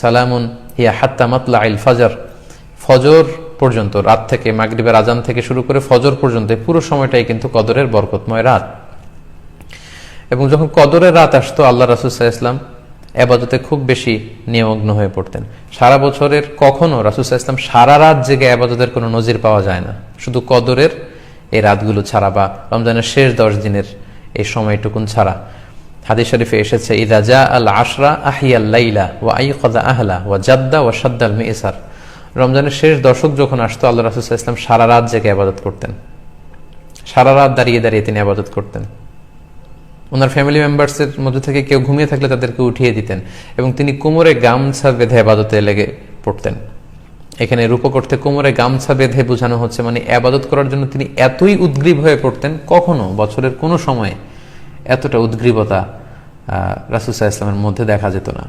সালামুন হিয়া হাত্তা মাতলাইল ফজর, ফজর পর্যন্ত, রাত থেকে মাগরিবের আজান থেকে শুরু করে ফজর পর্যন্ত পুরো সময়টাই কিন্তু কদরের বরকতময় রাত। এবং যখন কদরের রাত আসতো আল্লাহ রাসূল সাল্লাল্লাহু আলাইহি ওয়াসাল্লাম ইবাদতে খুব বেশি নিমগ্ন হয়ে পড়তেন। সারা বছরের কখনো রাসূল সাল্লাল্লাহু আলাইহি ওয়াসাল্লাম সারা রাত জেগে ইবাদতের কোনো নজির পাওয়া যায় না, শুধু কদরের এই রাতগুলো ছাড়া বা রমজানের শেষ 10 দিনের এই সময়টুকুন ছাড়া। হাদিস শরীফে এসেছে, ইযা জা আল আশরা আহিয়াল লাইলা ওয়া আইকাযা আহলা ওয়া জাদ্দা ওয়া শাদ্দাল মিইসার। রমজানের শেষ দশক যখন আসতো আল্লাহ রাসূল সাল্লাল্লাহু আলাইহি ওয়াসাল্লাম সারা রাত জেগে ইবাদত করতেন, সারা রাত দাঁড়িয়ে দাঁড়িয়ে তিনি ইবাদত করতেন। ওনার ফ্যামিলি মেম্বার্সের মধ্যে থেকে কেউ ঘুমিয়ে থাকলে তাদেরকে উঠিয়ে দিতেন এবং তিনি কোমরে গামছা বেঁধে ইবাদতে লেগে পড়তেন। এখানে রূপক অর্থে কোমরে গামছা বেঁধে বোঝানো হচ্ছে মানে ইবাদত করার জন্য তিনি এতই উদ্গ্রীব হয়ে পড়তেন, কখনো বছরের কোনো সময়ে এতটা উদ্গ্রীবতা রাসূল সাল্লাল্লাহু আলাইহি ওয়াসাল্লামের মধ্যে দেখা যেত না।